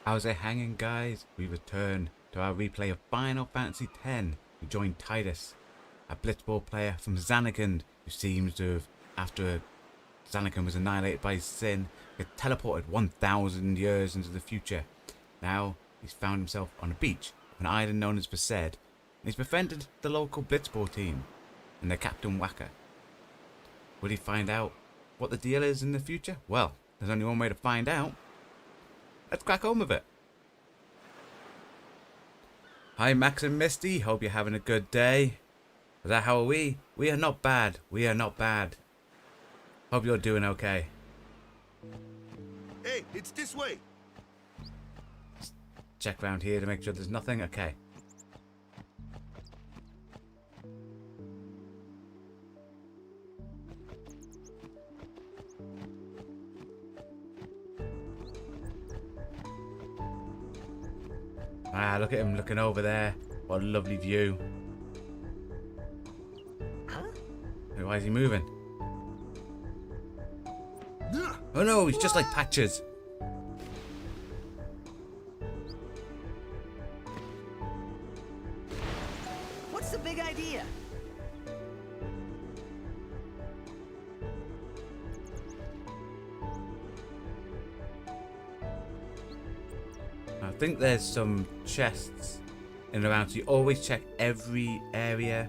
How's it hanging, guys? We return to our replay of Final Fantasy X. We join Tidus, a blitzball player from Xanagand, who seems to have, after Xanagand was annihilated by his sin, get teleported 1,000 years into the future. Now he's found himself on a beach of an island known as Besaid, and he's befriended the local blitzball team and their captain Waka. Will he find out what the deal is in the future? Well, there's only one way to find out. Let's crack on with it. Hi Max and Misty, hope you're having a good day. Is that how are we? We are not bad. We are not bad. Hope you're doing okay. Hey, it's this way. Just check around here to make sure there's nothing. Okay. Ah, look at him looking over there. What a lovely view. Huh? Hey, why is he moving? Oh no, he's just like Patches. What's the big idea? I think there's some chests in and around, so you always check every area.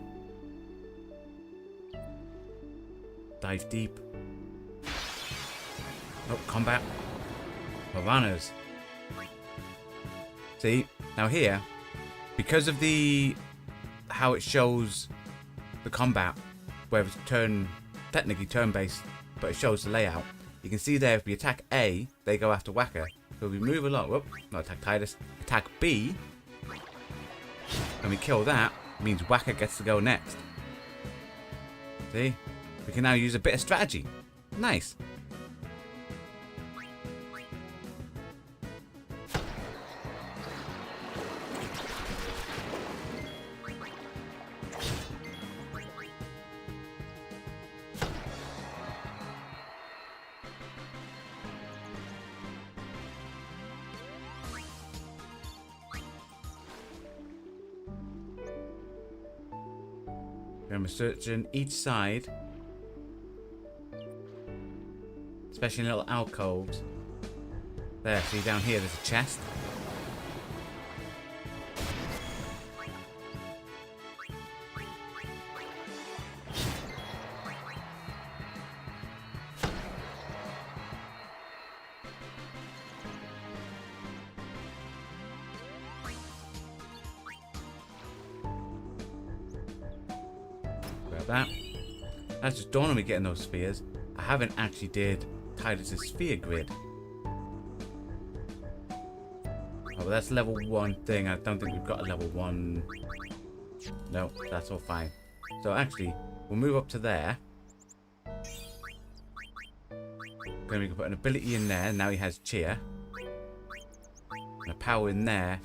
Dive deep. Oh, combat. Piranhas. See, now here, because of how it shows the combat, where it's technically turn-based, but it shows the layout, you can see there if we attack A, they go after Waka. So we move along, whoop, not attack Tidus, attack B, and we kill that, means Waka gets to go next. See? We can now use a bit of strategy. Nice. We're searching each side, especially in little alcoves. There, see down here there's a chest. That. That's just dawned on me getting those spheres. I haven't actually did Tidus' sphere grid. Oh, but that's level 1 thing. I don't think we've got a level 1. No, that's all fine. So actually, we'll move up to there. Then we can put an ability in there. Now he has cheer. And a power in there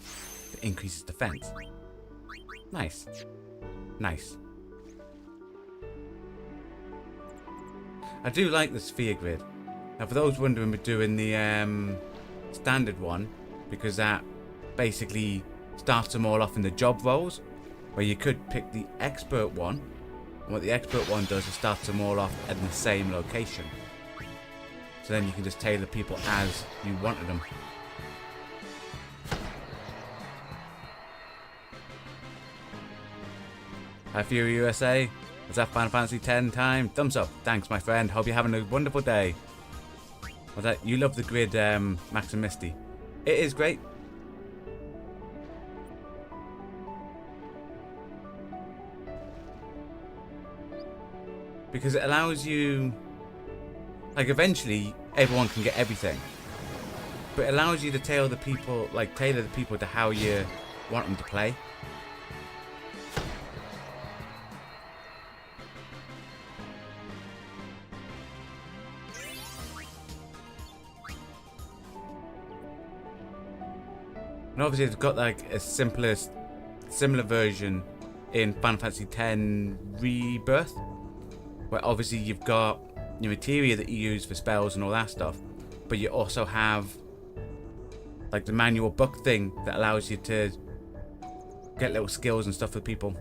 that increases defense. Nice. Nice. I do like the sphere grid. Now for those wondering, we're doing the standard one because that basically starts them all off in the job roles, where you could pick the expert one, and what the expert one does is starts them all off at the same location. So then you can just tailor people as you wanted them. Hi Fury USA. Is that Final Fantasy X time? Thumbs up. Thanks, my friend. Hope you're having a wonderful day. Was that you love the grid, Max and Misty? It is great. Because it allows you, like, eventually everyone can get everything. But it allows you to tailor the people to how you want them to play. And obviously it's got like a similar version in Final Fantasy X Rebirth, where obviously you've got your materia that you use for spells and all that stuff, but you also have like the manual book thing that allows you to get little skills and stuff for people.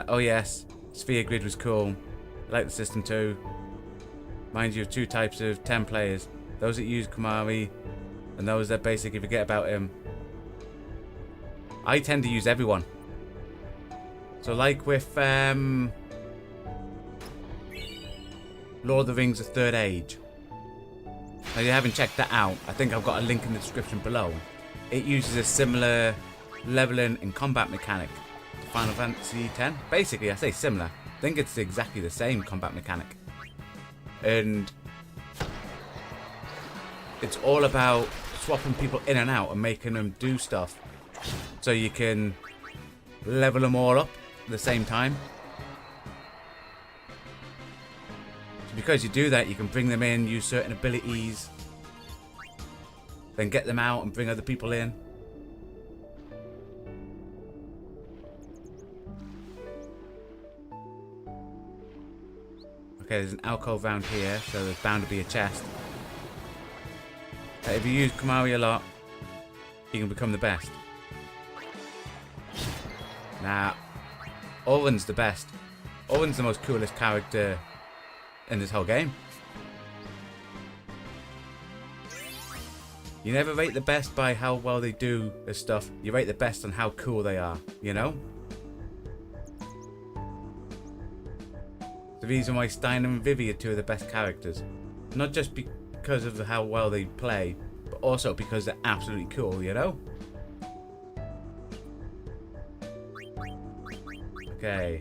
Oh yes, sphere grid was cool. I like the system too. Mind you, 2 types of 10 players. Those that use Kamari and those that basically forget about him. I tend to use everyone. So like with Lord of the Rings: The Third Age. Now you haven't checked that out, I think I've got a link in the description below. It uses a similar leveling and combat mechanic to Final Fantasy X. Basically, I say similar. I think it's exactly the same combat mechanic. And it's all about swapping people in and out and making them do stuff so you can level them all up at the same time. So because you do that, you can bring them in, use certain abilities, then get them out and bring other people in. Okay, there's an alcove round here, so there's bound to be a chest. If you use Kamari a lot, you can become the best. Nah, Oren's the best. Oren's the most coolest character in this whole game. You never rate the best by how well they do this stuff. You rate the best on how cool they are, you know? The reason why Stein and Vivi are 2 of the best characters. Not just because of how well they play, but also because they're absolutely cool, you know? Okay.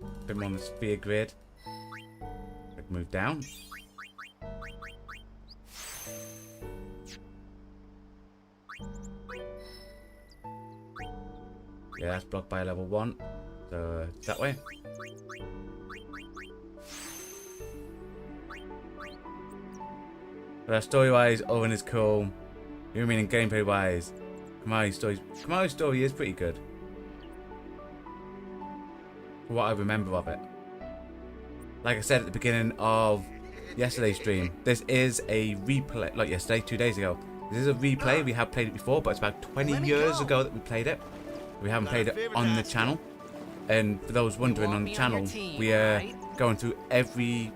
A bit more on the sphere grid. I can move down. Yeah, that's blocked by level 1. So, that way. But story-wise, Owen is cool. You mean gameplay-wise, Kamari's story is pretty good. For what I remember of it. Like I said at the beginning of yesterday's stream, this is a replay. Like yesterday, 2 days ago. This is a replay. We have played it before, but it's about 20 years ago that we played it. We haven't played it on the channel. And for those wondering, on the channel, we are going through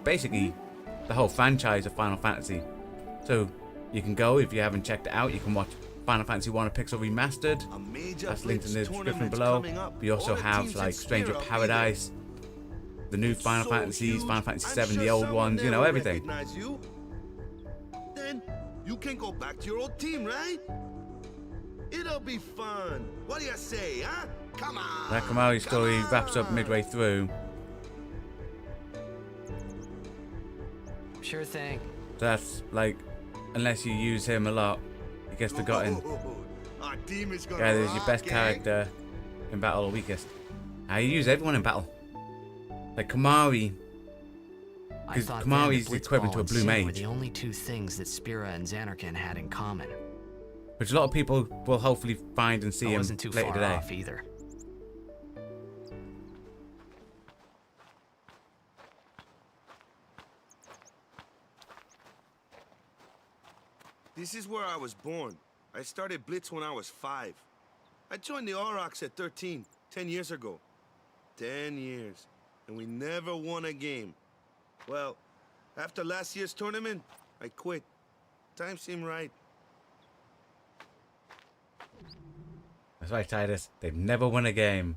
basically the whole franchise of Final Fantasy. So you can go, if you haven't checked it out, you can watch Final Fantasy 1 Pixel Remastered. That's linked in the description below. We also have like Stranger of Paradise, the new Final Fantasies, Final Fantasy 7, the old ones, you know, everything. Then you can go back to your old team, right? It'll be fun. What do you say, huh? Come on. That Kamari story wraps up midway through. Sure thing. That's like, unless you use him a lot, he gets forgotten. Our team is gonna Yeah, there's your rock, best gang. character in battle or weakest. You use everyone in battle. Like Kamari, because Kamari's the equivalent to a blue mage. Were the only 2 things that Spira and Xanarkand had in common. Which a lot of people will hopefully find and see I him wasn't too later far today. off either. This is where I was born. I started Blitz when I was 5. I joined the Aurochs at 13, 10 years ago. 10 years. And we never won a game. Well, after last year's tournament, I quit. Time seemed right. That's right, Tidus. They've never won a game.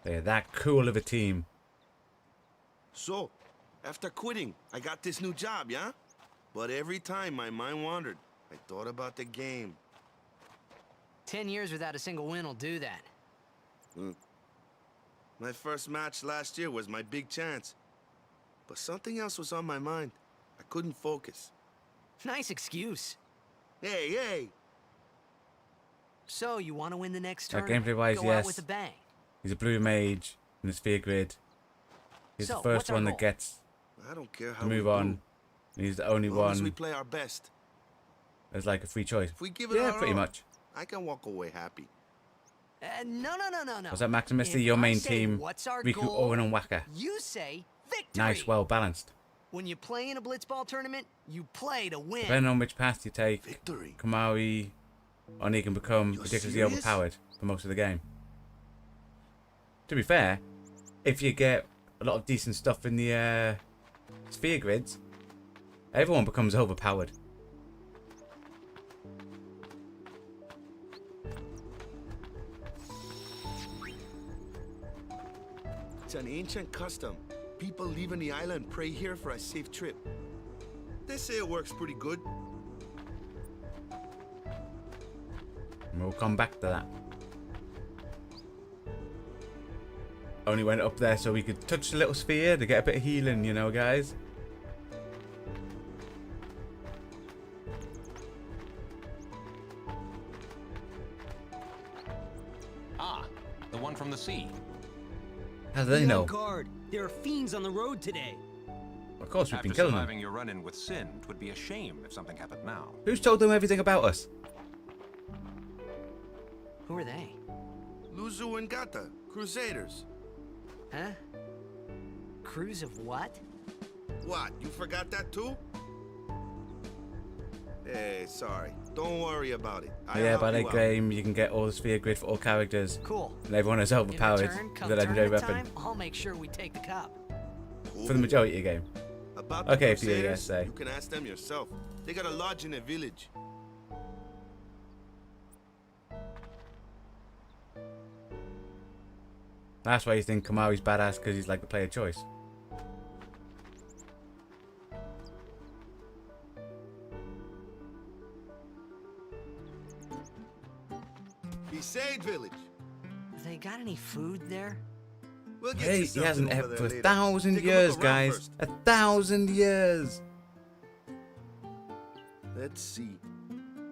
They're that cool of a team. So, after quitting, I got this new job, yeah? But every time my mind wandered, I thought about the game. 10 years without a single win will do that. My first match last year was my big chance. But something else was on my mind. I couldn't focus. Nice excuse. Hey, hey! So, you want to win the next Like tournament? gameplay-wise, Go out yes. with a bang. He's a blue mage in the sphere grid. He's So, the first what's our one that goal? gets I don't care how to move we on. do. He's the only As long as we one play our best. as like a free choice. If we give it Yeah, our pretty all, much. I can walk away happy. No. Was that Maximus, If your I main say team? what's our Riku, goal, Owen, and Waka. you say victory. Nice, well balanced. When you play in a blitzball tournament, you play to win. Depending on which path you take, Victory. Kamari Oni can become You're ridiculously serious? overpowered for most of the game. To be fair, if you get a lot of decent stuff in the sphere grids, everyone becomes overpowered. It's an ancient custom. People leaving the island pray here for a safe trip. They say it works pretty good. And we'll come back to that. Only went up there so we could touch the little sphere to get a bit of healing, you know, guys. Ah, the one from the sea. How do they Be know? on guard. There are fiends on the road today. Of course, we've After been killing them. surviving your run-in with Sin, it would be a shame if something happened now. Who's told them everything about us? Who are they? Luzu and Gata, Crusaders. Huh? Crews of what? What, you forgot that too? Hey, sorry. Don't worry about it. I'll Yeah, help by you that out. game, you can get all the sphere grid for all characters. Cool. And everyone is In overpowered return, with come a legendary tournament weapon. time, I'll make sure we take the cup. For the majority of the game. About the Okay, if you Crusaders, say. you can ask them yourself. They got a lodge in a village. That's why you think Kamari's badass, because he's like the player choice. Besaid village. They got any food there? We'll get Hey, you he something hasn't over ever there for later. 1,000 Take a look years, around guys. first. 1,000 years. Let's see.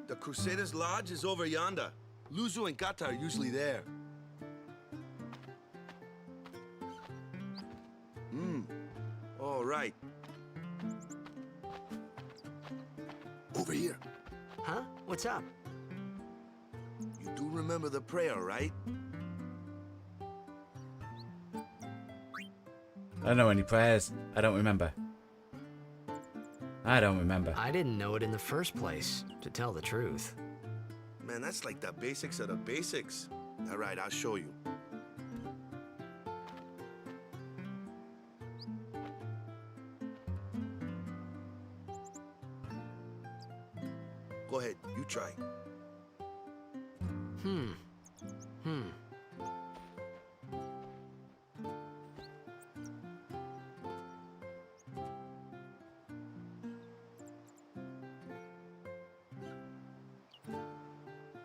The Crusaders' lodge is over yonder. Luzu and Gata are usually there. All right. Over here. Huh? What's up? You do remember the prayer, right? I don't know any prayers. I don't remember. I don't remember. I didn't know it in the first place, to tell the truth. Man, that's like the basics of the basics. All right, I'll show you. Go ahead, you try.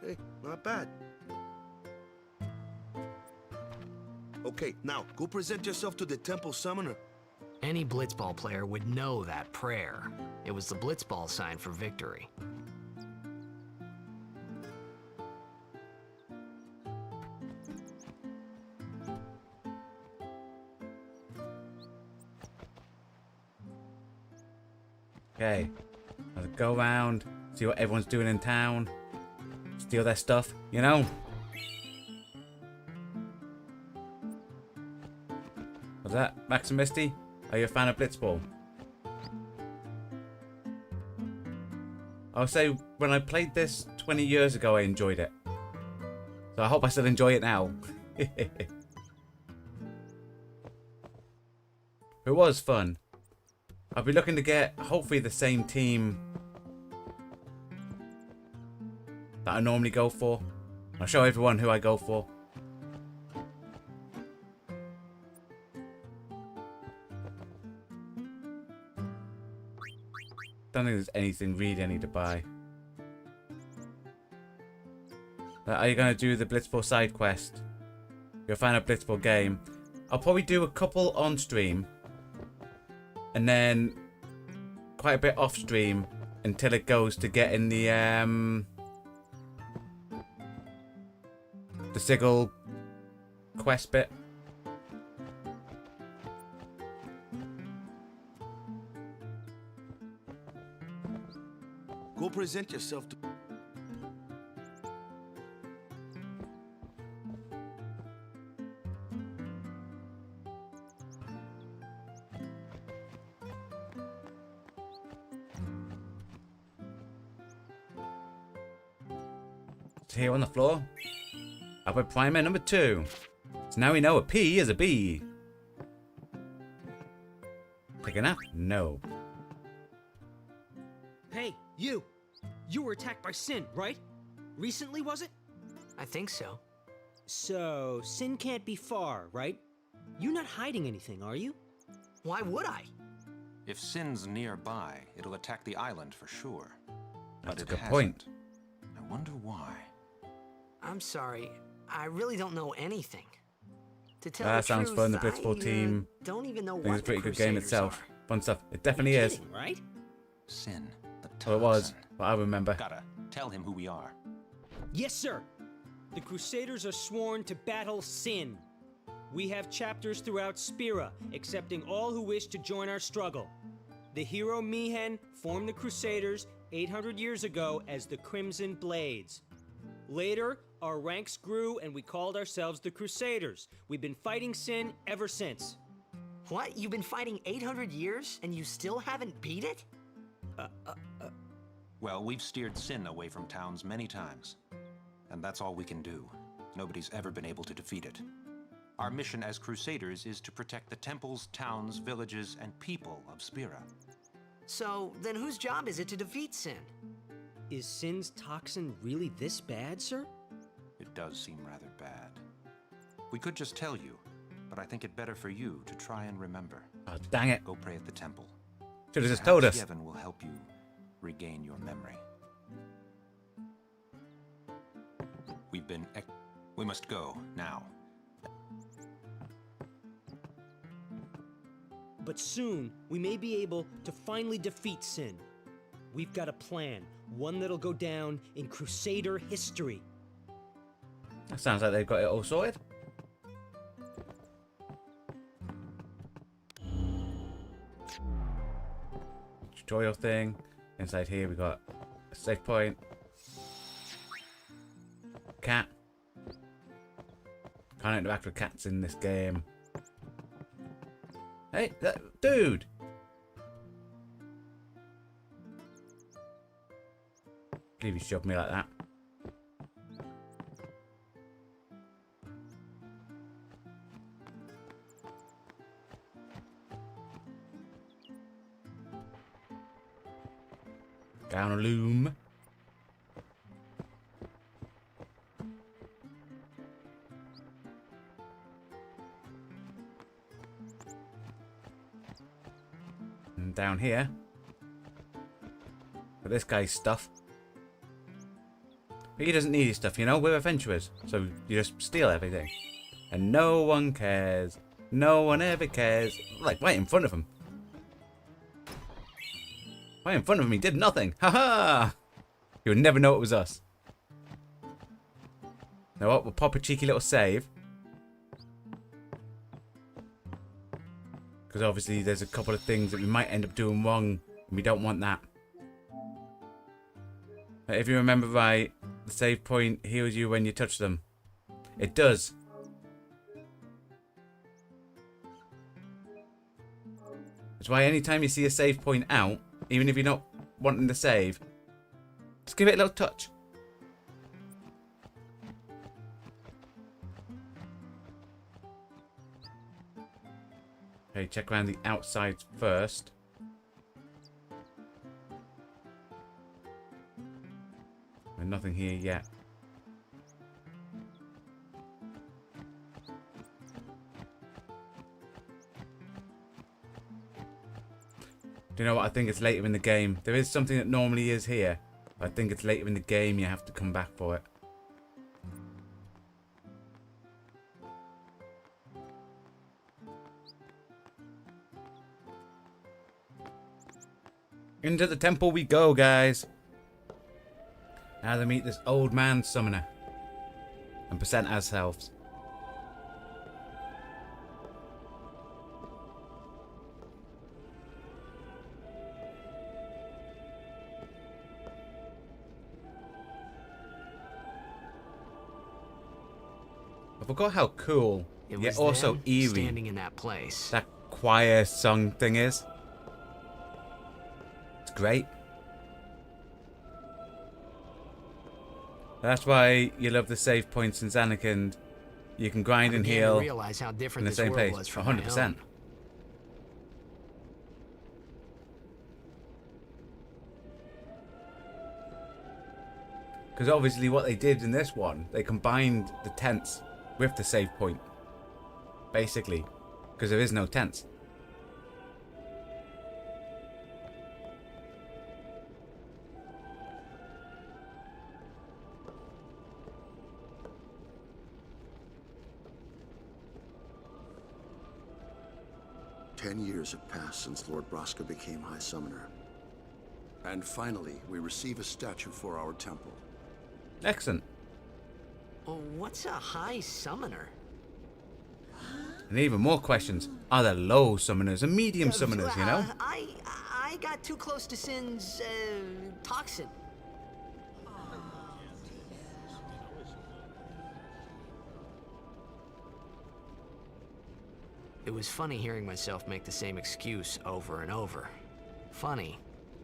Hey, not bad. Okay, now go present yourself to the temple summoner. Any blitzball player would know that prayer. It was the blitzball sign for victory. Okay. I'll go around, see what everyone's doing in town, steal their stuff, you know? What's that, Maximisty? Are you a fan of Blitzball? I'll say, when I played this 20 years ago, I enjoyed it. So I hope I still enjoy it now. It was fun. I'll be looking to get, hopefully, the same team that I normally go for. I'll show everyone who I go for. Don't think there's anything really I need to buy. Are you going to do the Blitzball side quest? You're a fan of Blitzball game. I'll probably do a couple on stream. And then quite a bit off stream until it goes to getting the Sigil quest bit. Go present yourself to... It's here on the floor. Upward primer number 2. So now we know a P is a B. Take a nap? No. Hey, you! You were attacked by Sin, right? Recently, was it? I think so. So, Sin can't be far, right? You're not hiding anything, are you? Why would I? If Sin's nearby, it'll attack the island for sure. That's a But good it hasn't. point. I wonder why. I'm sorry. I really don't know anything. To tell That the sounds truth, fun. The Blitzball I, team. don't even know I think what it's a pretty the good game Crusaders itself. are. Fun stuff. It definitely You're is. kidding, right? Sin, the toxin. Well, it was, but I remember. Gotta tell him who we are. Yes, sir. The Crusaders are sworn to battle Sin. We have chapters throughout Spira, accepting all who wish to join our struggle. The hero Mihen formed the Crusaders 800 years ago as the Crimson Blades. Later, our ranks grew and we called ourselves the Crusaders. We've been fighting Sin ever since. What? You've been fighting 800 years and you still haven't beat it? Well, we've steered Sin away from towns many times. And that's all we can do. Nobody's ever been able to defeat it. Our mission as Crusaders is to protect the temples, towns, villages, and people of Spira. So, then whose job is it to defeat Sin? Is Sin's toxin really this bad, sir? It does seem rather bad. We could just tell you, but I think it better for you to try and remember. Oh, dang it. Go pray at the temple. Should have just told us. Perhaps Yevon will help you regain your memory. We must go now. But soon, we may be able to finally defeat Sin. We've got a plan, one that'll go down in Crusader history. That sounds like they've got it all sorted. Tutorial thing. Inside here we got a save point. Cat. Can't interact with cats in this game. Hey, dude! Believe you shoved me like that. Down a loom. And down here. For this guy's stuff. But he doesn't need his stuff, you know? We're adventurers. So you just steal everything. And no one cares. No one ever cares. Like, right in front of him. Right in front of him, he did nothing. Haha! You would never know it was us. Now what? We'll pop a cheeky little save. Because obviously there's a couple of things that we might end up doing wrong. And we don't want that. If you remember right, the save point heals you when you touch them. It does. That's why anytime you see a save point out, even if you're not wanting to save, just give it a little touch. Okay, check around the outside first. And nothing here yet. Do you know what? I think it's later in the game. There is something that normally is here. But I think it's later in the game you have to come back for it. Into the temple we go, guys. Now to meet this old man summoner. And present ourselves. I forgot how cool, It yet was also them eerie, standing in that place. that choir song thing is. It's great. That's why you love the save points in Zanarkand. You can grind and Began to heal realize how in different the this same world place. was from my 100%. own. Because obviously what they did in this one, they combined the tents with the save point. Basically. Because there is no tents. Ten years have passed since Lord Braska became High Summoner. And finally, we receive a statue for our temple. Excellent. Well, what's a high summoner? And even more questions. Are there low summoners and medium summoners, you know? I got too close to Sin's toxin. It was funny hearing myself make the same excuse over and over. Funny,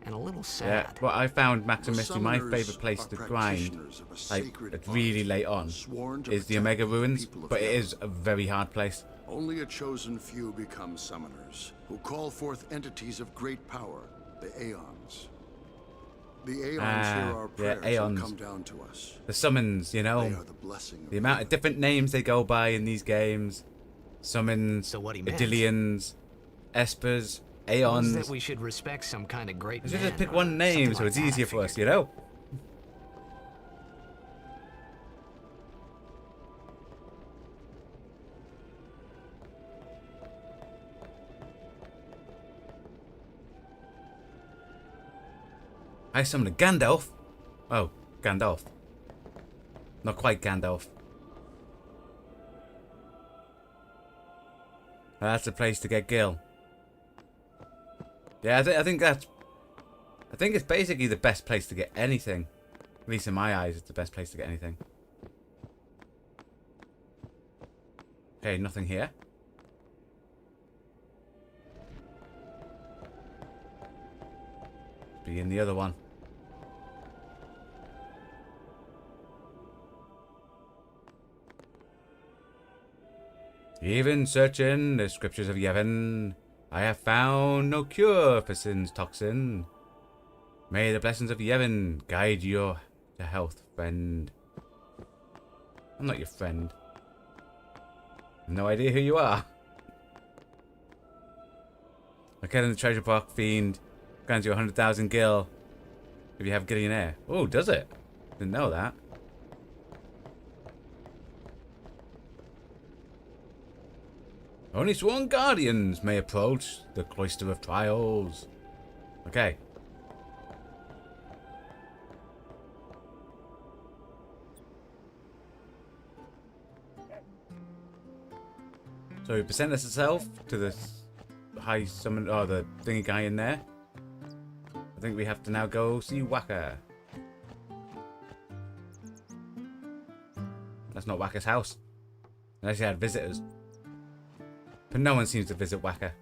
and a little sad. Yeah, well, I found Max and The Misty, my summoners favourite place are to grind, practitioners of a like, sacred at really art, late on, sworn to is the protect Omega the Ruins, people of but it Heaven. is a very hard place. Only a chosen few become summoners, who call forth entities of great power, the Aeons. The Aeons hear our prayers and Aeons. come down to us. The summons, you They know, are the blessing the of amount of different names they go by in these games. Summons, So what he meant Idillions, Espers, was Aeons. that we should respect some kind of great I should man just pick or one name something so like it's that, I easier for us, figured. you know? I summoned a Gandalf. Oh, Gandalf. Not quite Gandalf. That's the place to get Gil. Yeah, I think that's... I think it's basically the best place to get anything. At least in my eyes, it's the best place to get anything. Okay, nothing here. Be in the other one. Even searching the scriptures of Yevon, I have found no cure for sin's toxin. May the blessings of Yevon guide you to health, friend. I'm not your friend. No idea who you are. Okay, in the treasure box, fiend. Grants you 100,000 gil if you have Gillionaire. Oh, does it? Didn't know that. Only sworn guardians may approach the Cloister of Trials. Okay. So we present this itself to the high summon, or the thingy guy in there. I think we have to now go see Waka. That's not Waka's house. Unless he had visitors. But no one seems to visit Waka.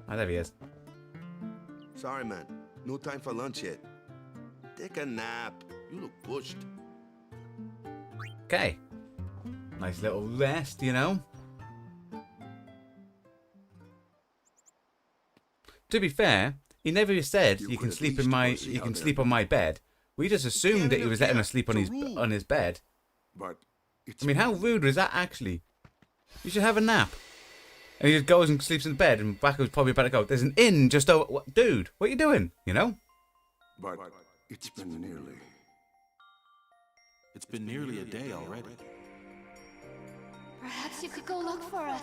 Oh, there he is. Sorry, man. No time for lunch yet. Take a nap. You look pushed. Okay. Nice little rest, you know. To be fair, he never said you can sleep in my sleep on my bed. We just assumed that he was letting us sleep on his bed. But it's I mean, how rude was that actually? You should have a nap. And he just goes and sleeps in the bed, and Wacko's probably about to go. There's an inn just over. What, dude, what are you doing? You know? But it's been nearly. It's been nearly a day already. Perhaps you could go look for us.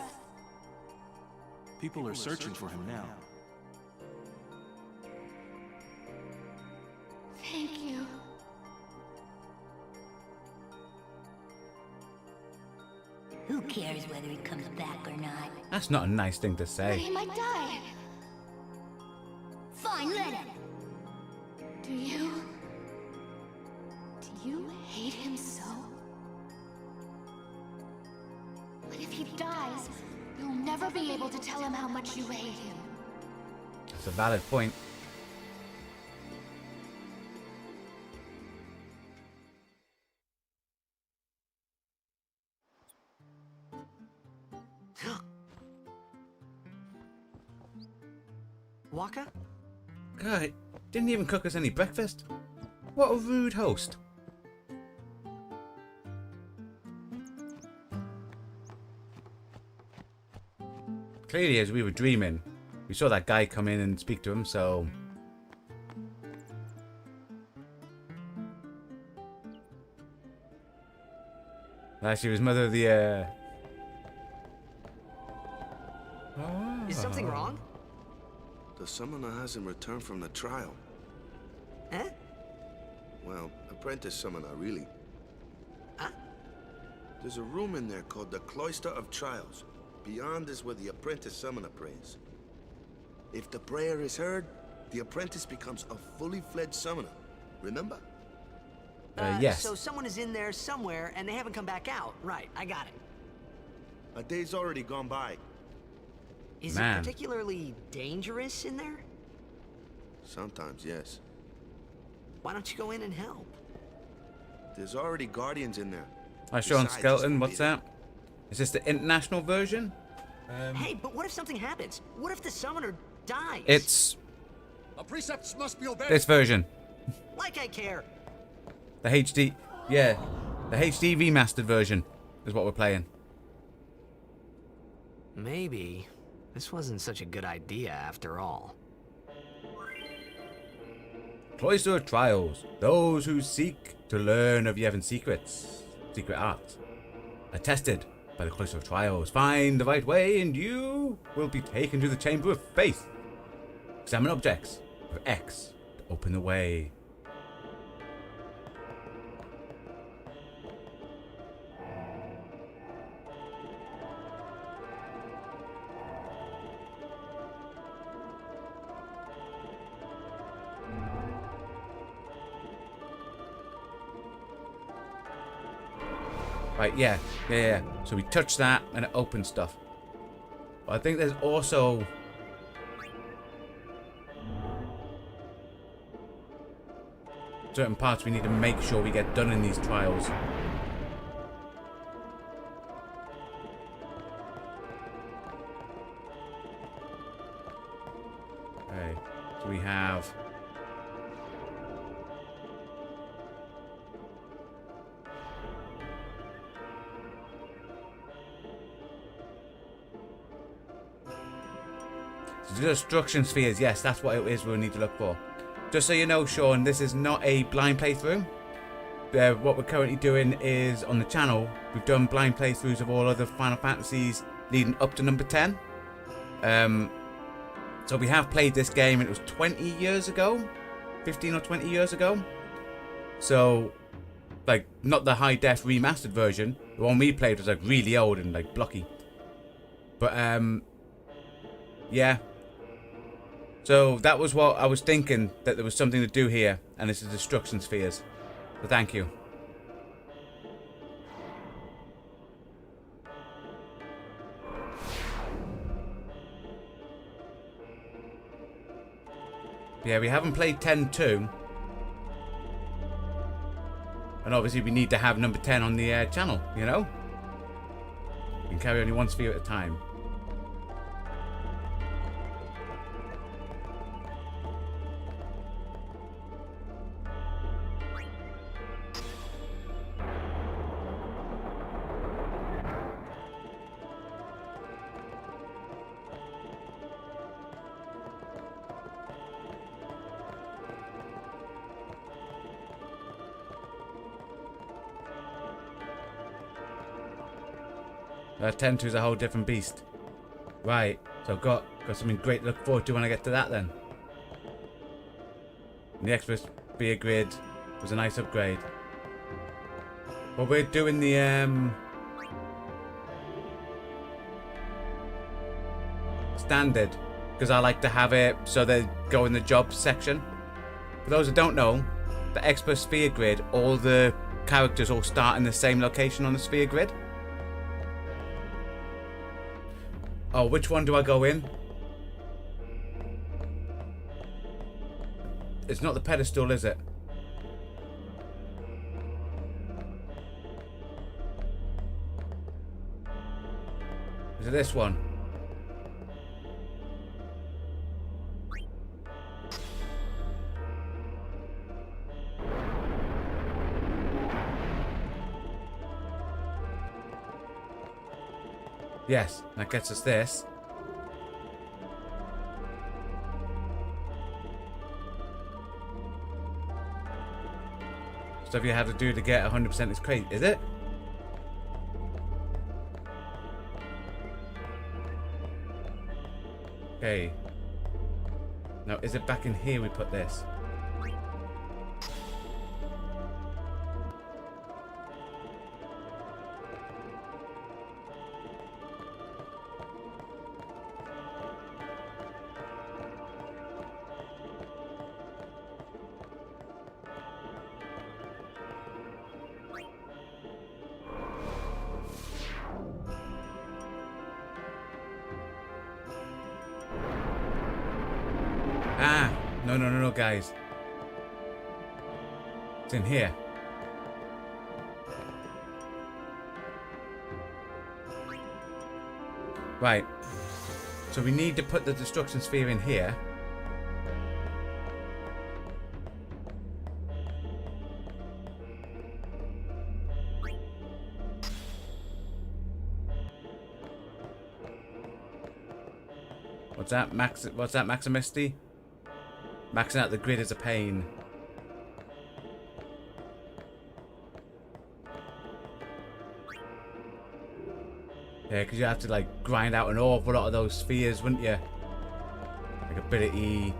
People are searching for him now. Thank you. Who cares whether he comes back or not? That's not a nice thing to But say. he might die. Fine, let him. Do you hate him so? But if he dies, you'll never be able to tell him how much you hate him. That's a valid point. Waka? God, didn't even cook us any breakfast. What a rude host. Clearly, as we were dreaming, we saw that guy come in and speak to him, so... She was mother of the, Oh. Is something wrong? The summoner hasn't returned from the trial. Eh? Well, apprentice summoner, really. Huh? There's a room in there called the Cloister of Trials. Beyond is where the apprentice summoner prays. If the prayer is heard, the apprentice becomes a fully fledged summoner. Remember? Yes. So someone is in there somewhere and they haven't come back out. Right, I got it. A day's already gone by. Is Man. it particularly dangerous in there? Sometimes, yes. Why don't you go in and help? There's already guardians in there. Hi, Sean Besides, Skelton, it's what's that? Is this the international version? Hey, but what if something happens? What if the summoner dies? It's Our precepts must be obeyed. this version. Like I care. The HD... Yeah. The HD remastered version is what we're playing. Maybe this wasn't such a good idea after all. Cloister of Trials. Those who seek to learn of Yevon's secrets, secret arts, are tested by the Cloister of Trials. Find the right way and you will be taken to the Chamber of Faith. Examine objects with X to open the way. Right, yeah. So we touch that and it opens stuff. But I think there's also... certain parts we need to make sure we get done in these trials. Okay, so we have... the destruction spheres, yes, that's what it is we'll need to look for. Just so you know, Sean, this is not a blind playthrough. What we're currently doing is, on the channel, we've done blind playthroughs of all other Final Fantasies leading up to number 10. So we have played this game, and it was 20 years ago? 15 or 20 years ago? So, like, not the high-def remastered version. The one we played was, like, really old and, like, blocky. But, yeah. So that was what I was thinking, that there was something to do here, and it's the destruction spheres. So thank you. Yeah, we haven't played 10-2. And obviously we need to have number 10 on the channel, you know? You can carry only one sphere at a time. That 10-2 is a whole different beast. Right, so I've got something great to look forward to when I get to that then. And the extra sphere grid was a nice upgrade. But we're doing the standard, because I like to have it so they go in the jobs section. For those who don't know, the expert sphere grid, all the characters all start in the same location on the sphere grid. Oh, which one do I go in? It's not the pedestal, is it? Is it this one? Yes, that gets us this. Stuff you have to do to get 100% is crazy, is it? Okay. Now, is it back in here we put this? Ah, no, guys. It's in here. Right. So we need to put the destruction sphere in here. What's that, Maximisty? Maxing out the grid is a pain. Yeah, because you have to like grind out an awful lot of those spheres, wouldn't you? Like ability,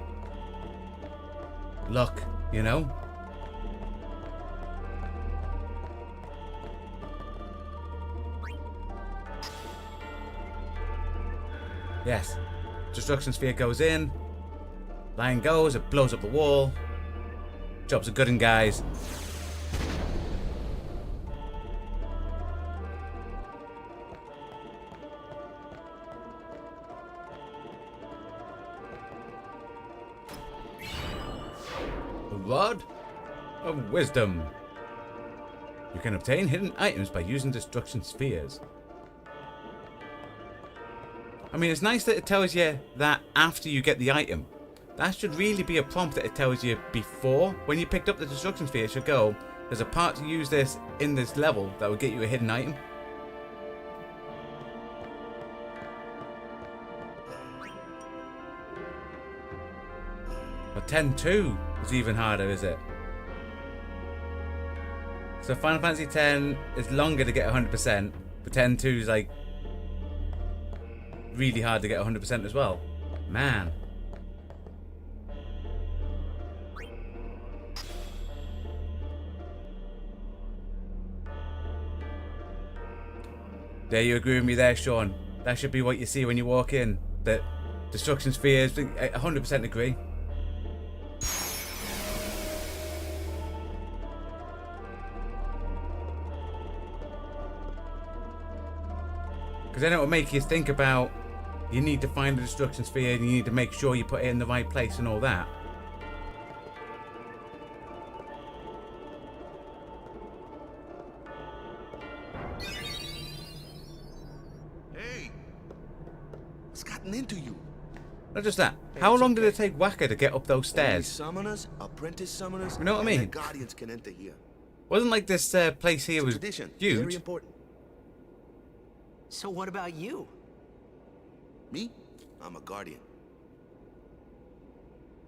luck, you know? Yes. Destruction sphere goes in. Line goes, it blows up the wall. Jobs are good, and guys. A rod of wisdom. You can obtain hidden items by using destruction spheres. I mean, it's nice that it tells you that after you get the item. That should really be a prompt that it tells you before. When you picked up the destruction sphere, it should go, there's a part to use this in this level that will get you a hidden item. But 10-2 is even harder, is it? So Final Fantasy X is longer to get 100%, but 10-2 is like really hard to get 100% as well. Man. There, you agree with me there, Sean. That should be what you see when you walk in. The destruction spheres, 100% agree. Because then it will make you think about, you need to find the destruction sphere and you need to make sure you put it in the right place and all that. Into you. Not just that. How long did it take Waka to get up those stairs? Summoners, apprentice summoners, you know what I mean? And guardians can enter here. Wasn't like this place here was tradition. Huge. Very important. So what about you? Me? I'm a guardian.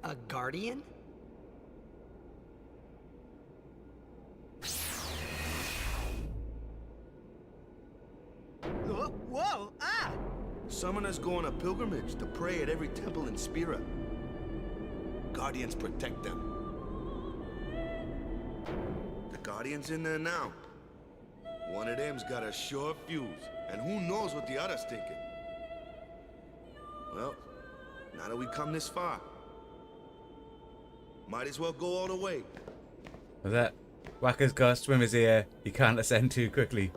A guardian? Whoa! Ah! Summoners go on a pilgrimage to pray at every temple in Spira. Guardians protect them. The Guardian's in there now. One of them's got a sure fuse, and who knows what the other's thinking. Well, now that we come this far, might as well go all the way. Was that Waka's got swimmer's ear? You can't ascend too quickly.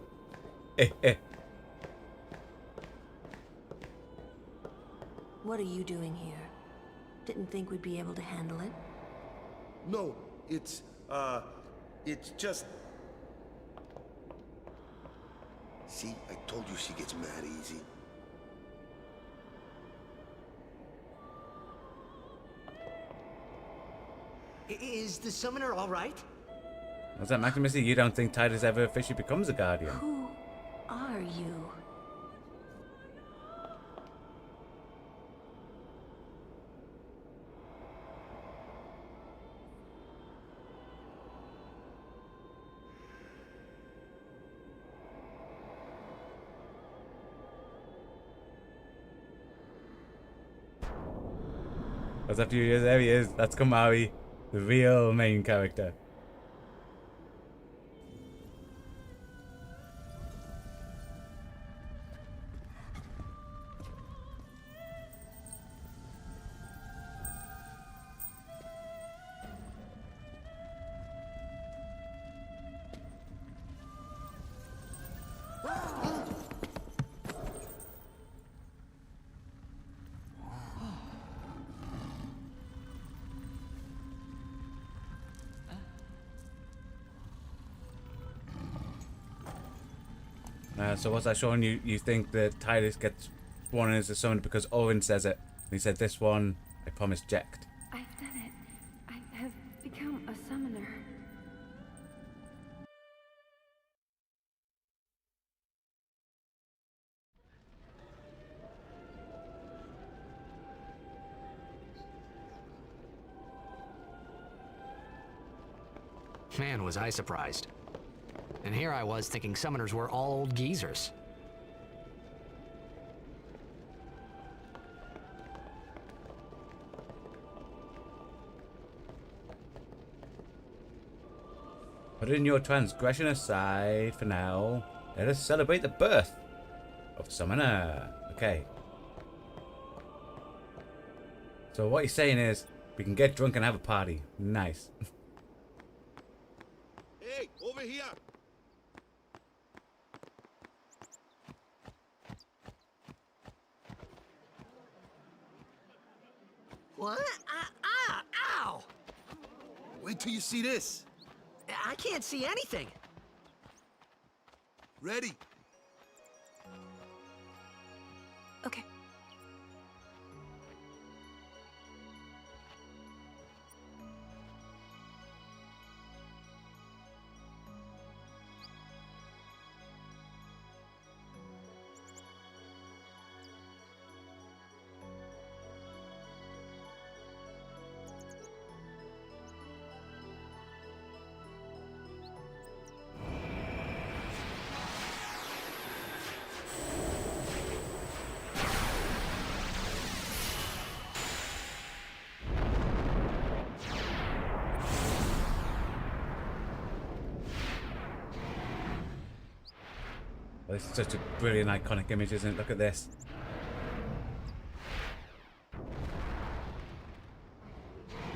What are you doing here? Didn't think we'd be able to handle it. No, it's just... See, I told you she gets mad easy. Is the summoner all right? Was that Maximus? You don't think Tidus ever officially becomes a guardian? Who are you? That's a few years. There he is. That's Kamari, the real main character. So what's that showing you? You think that Tidus gets sworn in as a summoner because Owen says it. And he said, this one, I promised Jecht. I've done it. I have become a summoner. Man, was I surprised. And here I was thinking summoners were all old geezers. Putting your transgression aside for now, let us celebrate the birth of Summoner. Okay. So what he's saying is, we can get drunk and have a party. Nice. Hey, over here! What? Ow! Wait till you see this. I can't see anything. Ready? Okay. Well, this is such a brilliant, iconic image, isn't it? Look at this.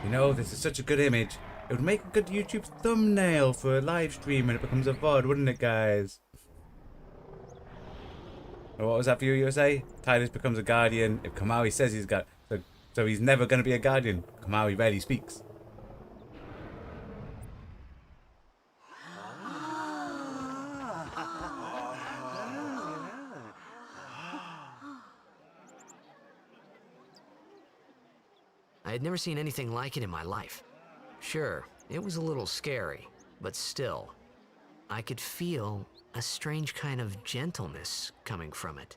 You know, this is such a good image. It would make a good YouTube thumbnail for a live stream when it becomes a VOD, wouldn't it, guys? What was that for you, USA? Tidus becomes a guardian if Kamari says he's got. So he's never going to be a guardian. Kamari rarely speaks. I had never seen anything like it in my life. Sure, it was a little scary, but still, I could feel a strange kind of gentleness coming from it.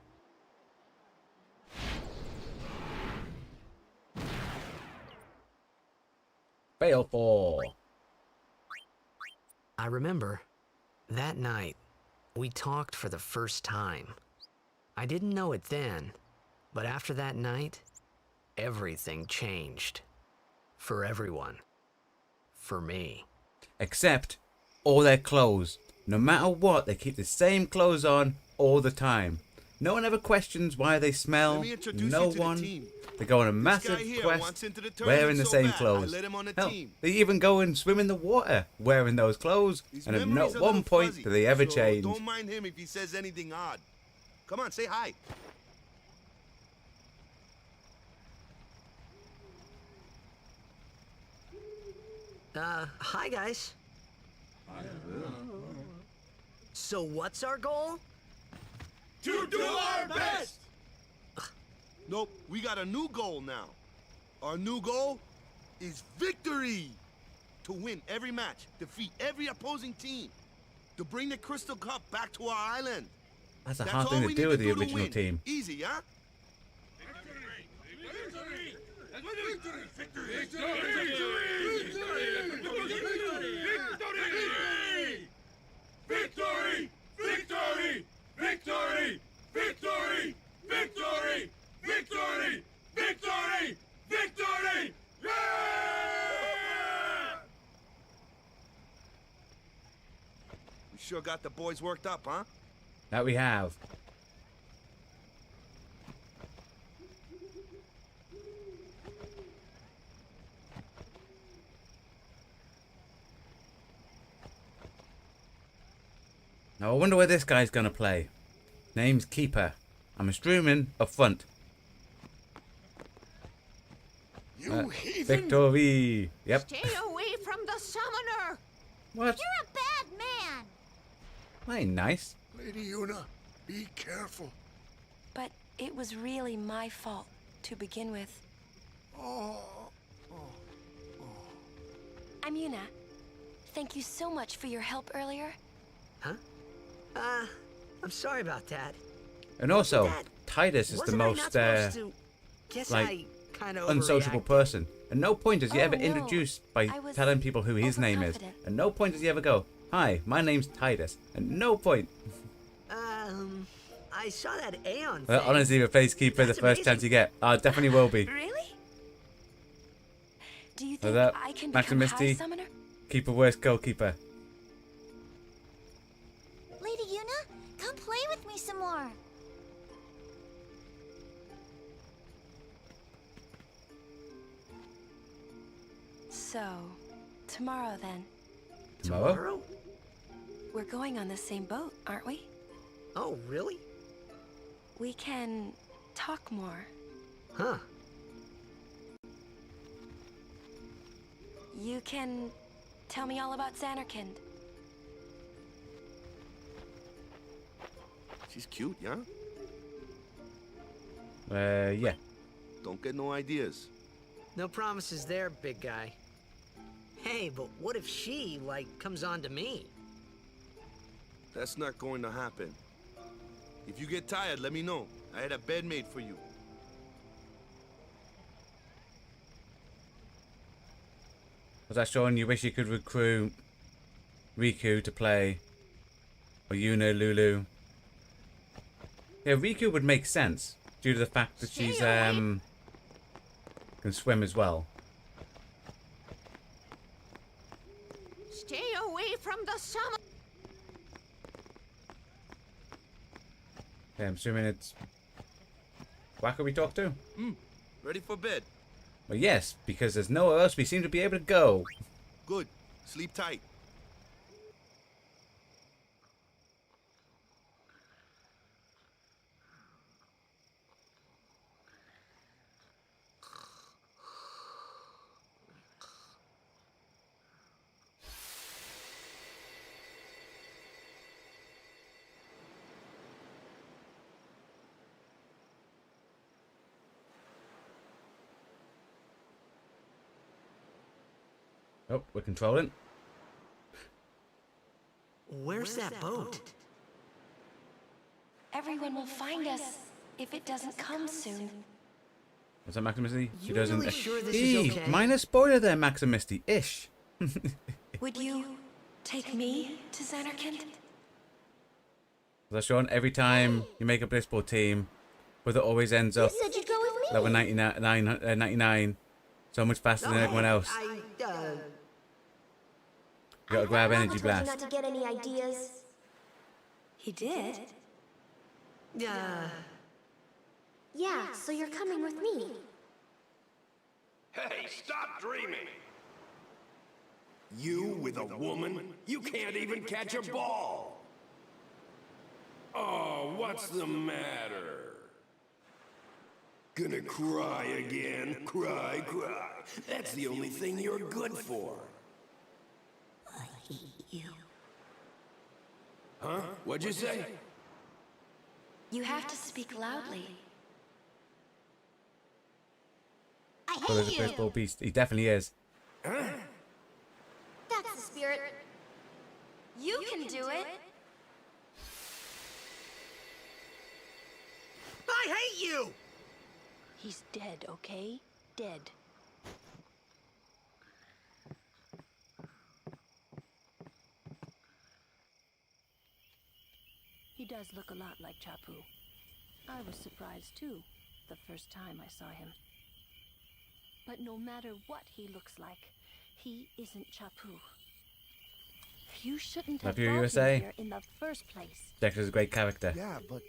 Baleful. I remember, that night, we talked for the first time. I didn't know it then, but after that night, everything changed. For everyone. For me. Except all their clothes. No matter what, they keep the same clothes on all the time. No one ever questions why they smell. No one. They go on a massive quest wearing the same clothes. Hell, they even go and swim in the water wearing those clothes. And at not one point do they ever change. Don't mind him if he says anything odd. Come on, say hi. Hi guys. So what's our goal? To do our best! Nope, we got a new goal now. Our new goal is victory! To win every match, defeat every opposing team, to bring the Crystal Cup back to our island. That's a hard thing to do with the original team. Easy, huh? Victory! Victory! Victory! Victory! Victory! Victory! Victory! Victory! Sure got the boys worked up, huh? That we have. Now I wonder where this guy's gonna play. Name's Keeper. I'm assuming up front. You heathen! Victory! Yep. Stay away from the summoner! What? You're a bad man! That ain't nice. Lady Yuna, be careful. But it was really my fault to begin with. Oh. I'm Yuna. Thank you so much for your help earlier. Huh? I'm sorry about that. And also, Dad, Tidus is the wasn't I not most supposed to... Guess like, I kind of unsociable person. At no point does he Oh, ever no. introduce by I was telling people who his name is. overconfident. At no point does he ever go, "Hi, my name's Tidus." At no point. I saw that Aeon Well, thing. honestly, replace Keeper the That's first amazing. chance you get. I definitely will be. Really? Do you So think that I can become Maximus High D, Summoner? Keeper worst goalkeeper. Lady Yuna, come play with me some more. So, tomorrow then. Tomorrow? We're going on the same boat, aren't we? Oh, really? We can talk more. Huh. You can tell me all about Xanarkand. She's cute, yeah? Yeah. Don't get no ideas. No promises there, big guy. Hey, but what if she, like, comes on to me? That's not going to happen. If you get tired, let me know. I had a bed made for you. Was that showing you wish you could recruit Riku to play? Or Yuna, Lulu? Yeah, Riku would make sense due to the fact that she's can swim as well. Stay away from the summoner! Yeah, I'm assuming it's Waka we talk to? Ready for bed? Well, yes, because there's nowhere else we seem to be able to go. Good. Sleep tight. Oh, we're controlling. Where's that boat? Everyone will find us if it doesn't come soon. What's that, Maximusty? She You doesn't. really sure this is okay? Minor spoiler there, Maximusty. Ish. Would you take me to Xanarkand? That's Sean. Every time you make a Blitzball team, but it always ends up Said you'd go with me. level 99, so much faster than everyone else. You gotta grab energy blast. Not to get any ideas. He did? Yeah, so you're coming with me. Hey, stop dreaming! You with a woman? You can't even catch a ball! Oh, what's the matter? Gonna cry again? Cry. That's the only thing you're good for. I hate you. Huh? What'd you say? You have to speak loudly. I So there's a hate you. Blitzball beast. He definitely is. That's the spirit. You can do it. I hate you! He's dead, okay? Dead. He does look a lot like Chapu. I was surprised too, the first time I saw him. But no matter what he looks like, he isn't Chapu. You shouldn't Love have you, brought USA. him here in the first place. Dexter's a great character. Yeah, but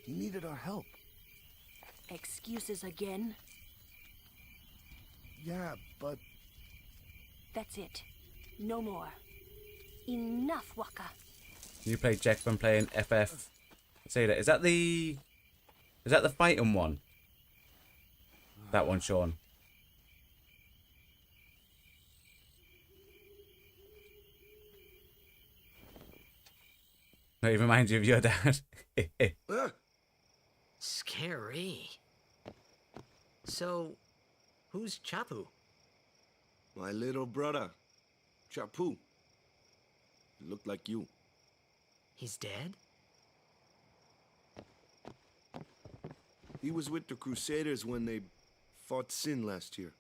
he needed our help. Excuses again? Yeah, but That's it. No more. Enough, Waka. You play Jack when playing FF. Say that. Is that the fighting one? That one, Sean. No, it reminds you of your dad. Scary. So, who's Chapu? My little brother, Chapu. He looked like you. He's dead? He was with the Crusaders when they fought Sin last year.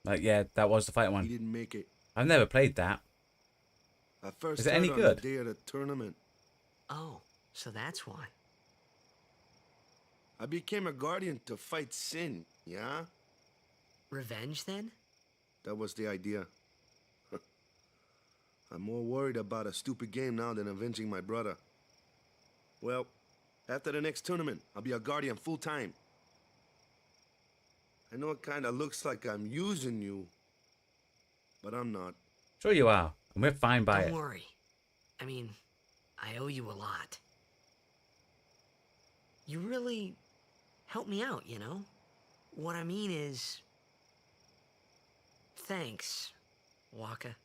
Like, yeah, that was the fighting He one. didn't make it. I've never played that. I first Is it heard any on good? the day of the tournament. Oh, so that's why. I became a guardian to fight Sin, yeah? Revenge, then? That was the idea. I'm more worried about a stupid game now than avenging my brother. Well, after the next tournament, I'll be a guardian full time. I know it kind of looks like I'm using you, but I'm not. Sure you are. And we're fine by Don't it. worry. I mean, I owe you a lot. You really helped me out, you know? What I mean is... Thanks, Waka.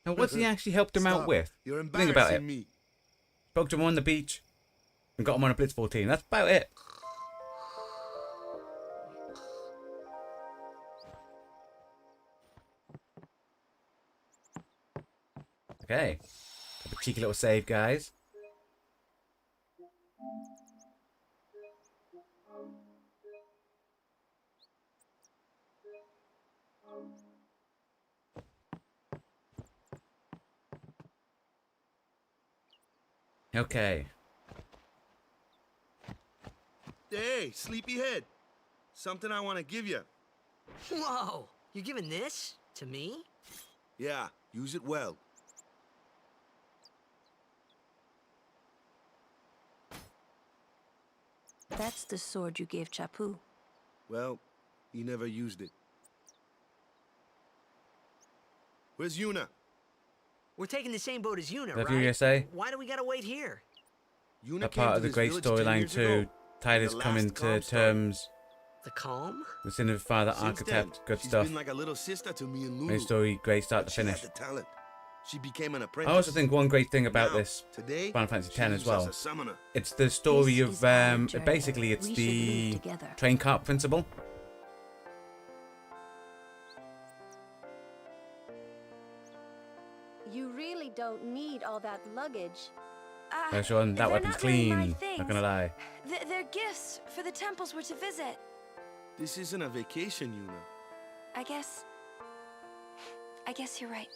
Now, what's he actually helped him out Stop. with? You're Think about it. embarrassing me. Spoke to him on the beach and got him on a Blitz 14. That's about it. Okay. Have a cheeky little save, guys. Okay. Hey, sleepyhead. Something I want to give you. Whoa! You're giving this to me? Yeah, use it well. That's the sword you gave Chapu. Well, he never used it. Where's Yuna? We're taking the same boat as Yuna, Love right? you, USA. Why do we gotta wait here? Yuna That came part to of the this great village 10 storyline years too. ago. Tidus The coming last to calm started. terms The calm? with sin of father Since architect. then, Good she's stuff. been like a little sister to me and Main Lulu. story, great start But to she finish. had the talent. She became an I apprentice. also think one great thing about Now, this today, Final Fantasy she X lives as well. as a summoner. It's the story This of is our journey. basically it's We should the leave together. train cart principle. You really don't need all that luggage. Sean, that they're weapon's not really my clean. Not things. gonna lie. They're gifts for the temples we're to visit. This isn't a vacation, Yuna. I guess you're right.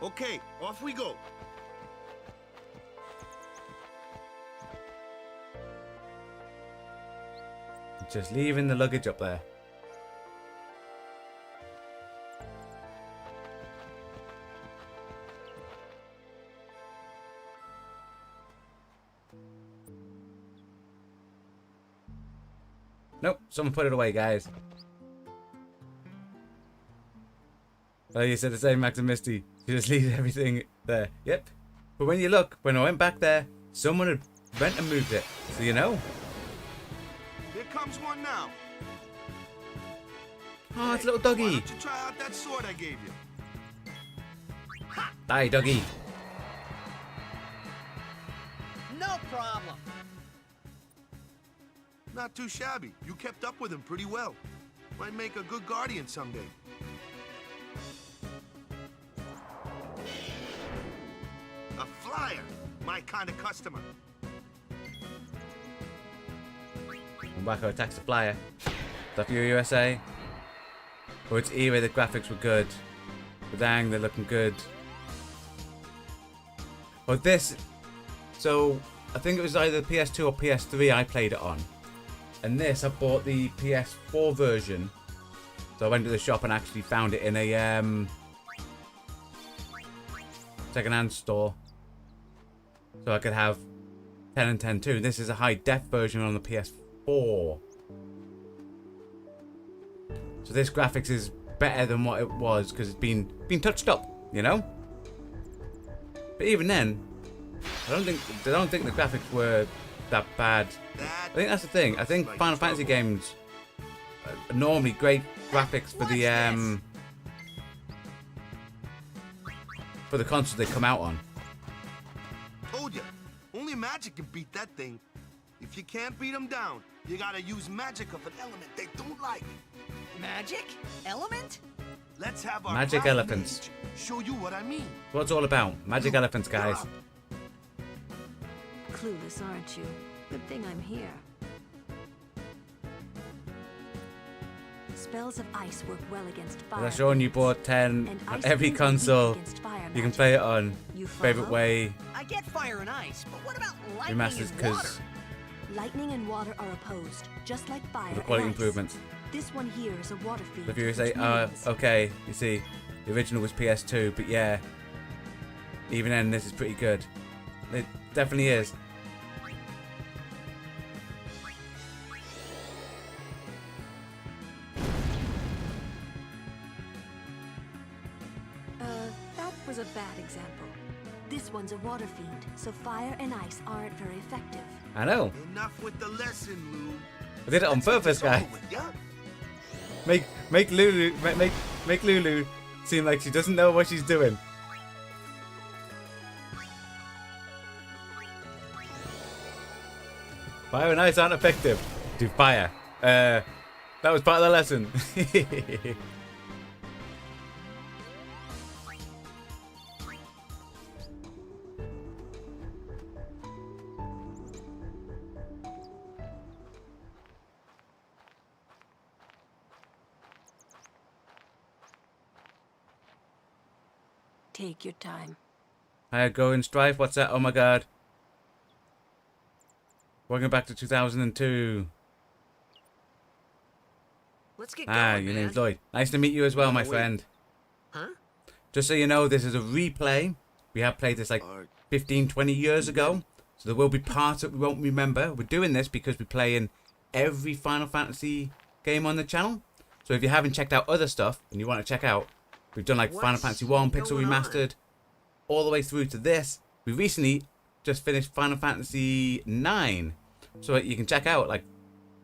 Okay, off we go. Just leaving the luggage up there. Nope, someone put it away, guys. Oh, you said the same, Max and Misty. You just leave everything there. Yep. But when you look, when I went back there, someone had went and moved it. So you know. Here comes one now. Oh, it's a little Why doggy. don't you try out that sword I gave you? Die, doggy. No problem. Not too shabby. You kept up with him pretty well. Might make a good guardian someday. A flyer. My kind of customer. Wacko attacks the flyer. Stuff you, USA. Oh, it's either the graphics were good. But dang, they're looking good. Oh, this. So, I think it was either PS2 or PS3 I played it on. And this, I bought the PS4 version. So I went to the shop and actually found it in a second-hand store. So I could have 10 and 10 too. This is a high-def version on the PS4. So this graphics is better than what it was because it's been touched up, you know? But even then, I don't think the graphics were that bad. I think that's the thing. I think Final Fantasy games are normally great graphics for the consoles they come out on. Told ya, only magic can beat that thing. If you can't beat them down, you gotta use magic of an element they don't like. Magic? Element? Let's have our Magic Black elephants. Mage show you what I mean. What's it's all about? Magic elephants, guys. Clueless, aren't you? Good thing I'm here. Spells of ice work well against As fire. I've shown you bought 10 on every console. You can play it on favorite way. I get fire and ice, but what about lightning Remasters and water? because Lightning and water are opposed, just like fire the quality and ice. improvements. This one here is a water fiend. So if you say, which means okay, you see, the original was PS2, but yeah, even then, this is pretty good. It definitely is. that was a bad example. This one's a water fiend, so fire and ice aren't very effective. I know. Enough with the lesson, Lou. I did it on purpose, guys. Make Lulu seem like she doesn't know what she's doing. Fire and ice aren't effective. Do fire. That was part of the lesson. Take your time. Hiya, Going Strife. What's that? Oh my god. Welcome back to 2002. Let's get going, your man. name's Lloyd. Nice to meet you as well, my friend. Huh? Just so you know, this is a replay. We have played this like 15, 20 years ago. So there will be parts that we won't remember. We're doing this because we play in every Final Fantasy game on the channel. So if you haven't checked out other stuff and you want to check out, we've done like Final Fantasy 1 Pixel Remastered all the way through to this. We recently just finished Final Fantasy 9. So you can check out like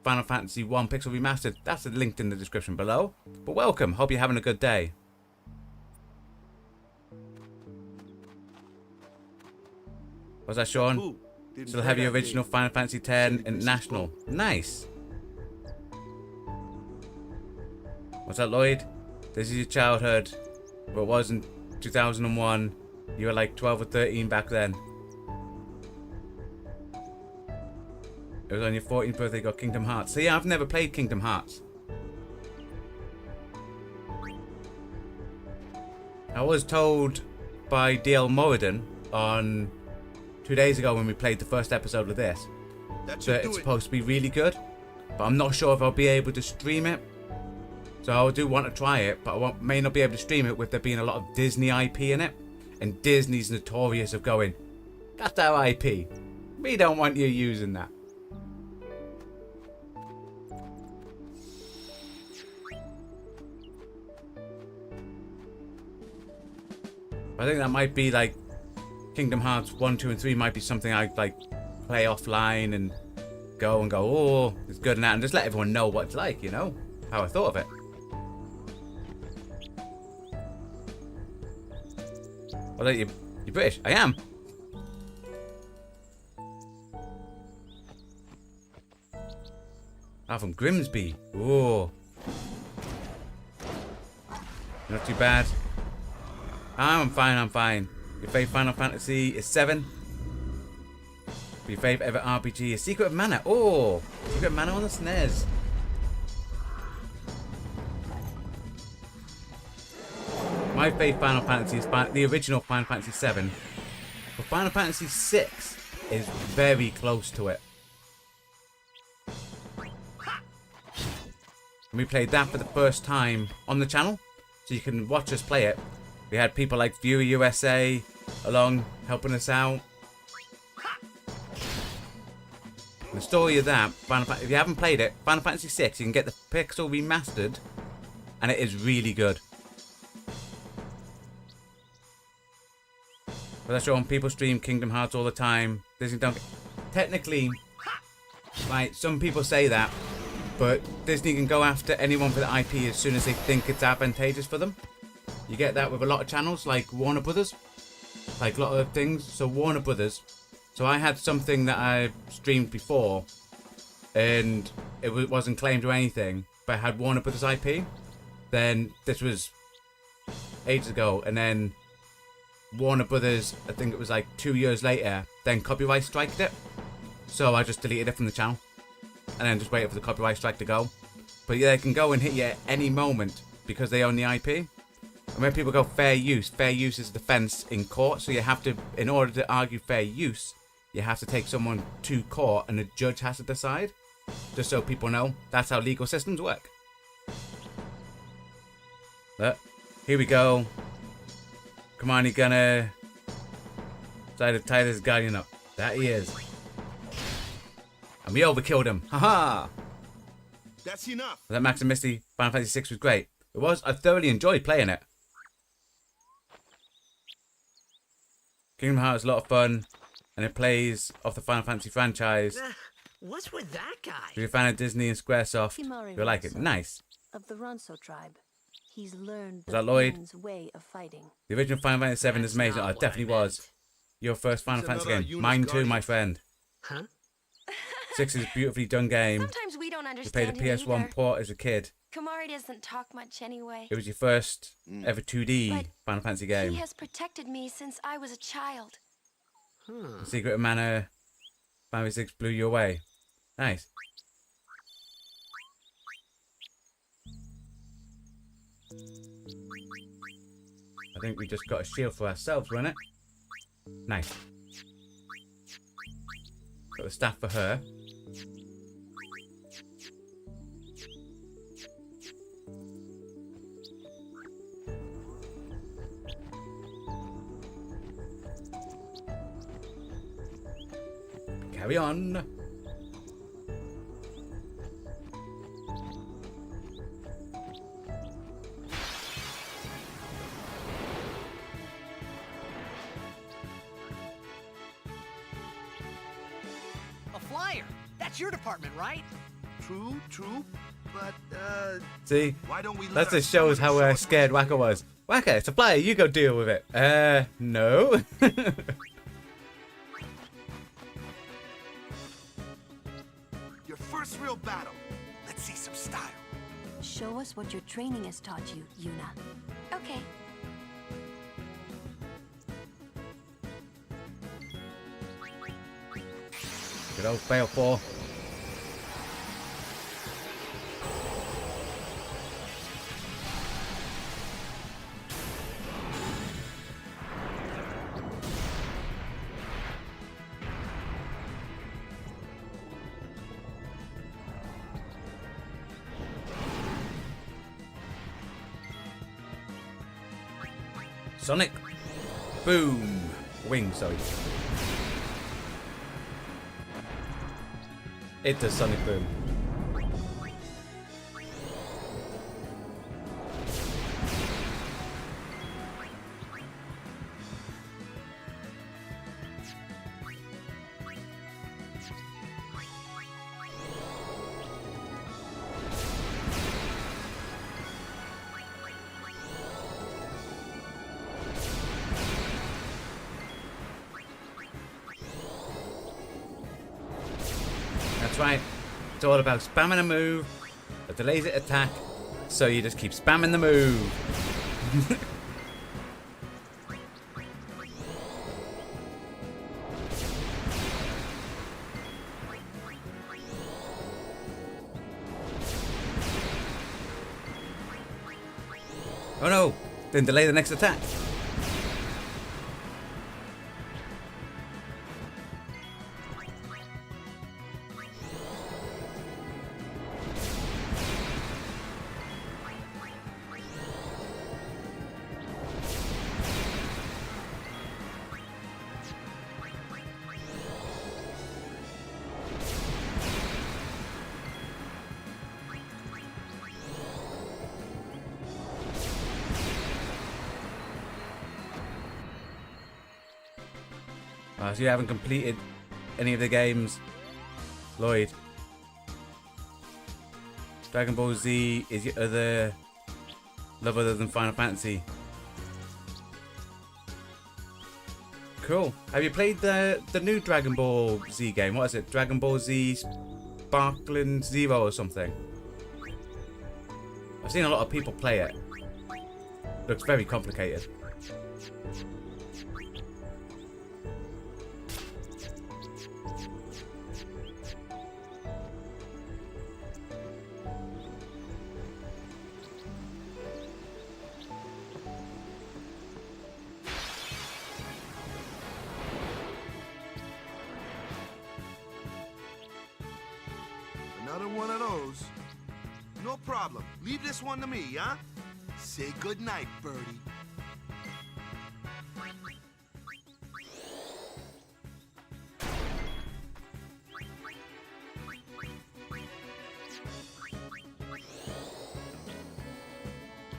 Final Fantasy 1 Pixel Remastered. That's linked in the description below. But welcome. Hope you're having a good day. What's that, Sean? Still have your original Final Fantasy X International. Nice. What's that, Lloyd? This is your childhood. But it was in 2001. You were like 12 or 13 back then. It was on your 14th birthday you got Kingdom Hearts. So yeah, I've never played Kingdom Hearts. I was told by DL Moradin on 2 days ago when we played the first episode of this that it's supposed to be really good. But I'm not sure if I'll be able to stream it. So I do want to try it, but I may not be able to stream it with there being a lot of Disney IP in it. And Disney's notorious of going, that's our IP. We don't want you using that. I think that might be like Kingdom Hearts 1, 2, and 3 might be something I'd like play offline and go, oh, it's good and that, and just let everyone know what it's like, you know? How I thought of it. Well, you're British. I am. Ah, from Grimsby. Oh. Not too bad. I'm fine. Your favourite Final Fantasy is 7. Your favourite ever RPG is Secret of Mana. Oh, Secret of Mana on the SNES. My favourite Final Fantasy is the original Final Fantasy 7. But Final Fantasy 6 is very close to it. And we played that for the first time on the channel. So you can watch us play it. We had people like Viewer USA along helping us out. And the story of that, if you haven't played it, Final Fantasy VI, you can get the Pixel Remastered. And it is really good. But that's on people stream Kingdom Hearts all the time. Disney don't. Technically, right, some people say that, but Disney can go after anyone for the IP as soon as they think it's advantageous for them. You get that with a lot of channels like Warner Brothers, like a lot of things. So Warner Brothers. So I had something that I streamed before, and it wasn't claimed or anything, but I had Warner Brothers IP. Then this was ages ago, and then Warner Brothers, I think it was like 2 years later, then copyright striked it. So I just deleted it from the channel. And then just waited for the copyright strike to go. But yeah, they can go and hit you at any moment because they own the IP. And when people go fair use is defense in court. So you have to, in order to argue fair use, you have to take someone to court and the judge has to decide. Just so people know, that's how legal systems work. But here we go. Come on, he's gonna try to tie this guardian up. That he is. And we overkilled him. Haha! That's enough. That Max and Misty Final Fantasy VI was great. It was. I thoroughly enjoyed playing it. Kingdom Hearts is a lot of fun. And it plays off the Final Fantasy franchise. What's with that guy? If you're a fan of Disney and Squaresoft, you'll like it. Nice. Of the Ronso tribe. He's learned Was that Lloyd? the way of fighting. The original Final Fantasy VII is amazing. Oh, it definitely was. Your first Final Fantasy game. Mine too, my friend. Huh? 6 is a beautifully done game. Sometimes we don't You understand played the PS1 port as a kid. Kumari doesn't talk much anyway. It was your first ever 2D But Final Fantasy game. He has protected me since I was a child. The Secret of Mana Final Fantasy VI blew you away. Nice. I think we just got a shield for ourselves, wasn't it? Nice. Got the staff for her. Carry on. A flyer. That's your department, right? True, but See? why don't we That just shows how scared Waka was. Waka, it's a flyer, you go deal with it. No. Your first real battle. Let's see some style. Show us what your training has taught you, Yuna. Okay. Good old fail 4. Sonic Boom. Wing, sorry. It does Sonic Boom. That's right. It's all about spamming a move that delays it attack, so you just keep spamming the move. Oh no! Then delay the next attack. So you haven't completed any of the games, Lloyd? Dragon Ball Z is your other love other than Final Fantasy. Cool. Have you played the new Dragon Ball Z game? What is it? Dragon Ball Z Sparkling Zero or something? I've seen a lot of people play it. Looks very complicated. Another one of those. No problem. Leave this one to me, huh? Say goodnight, birdie.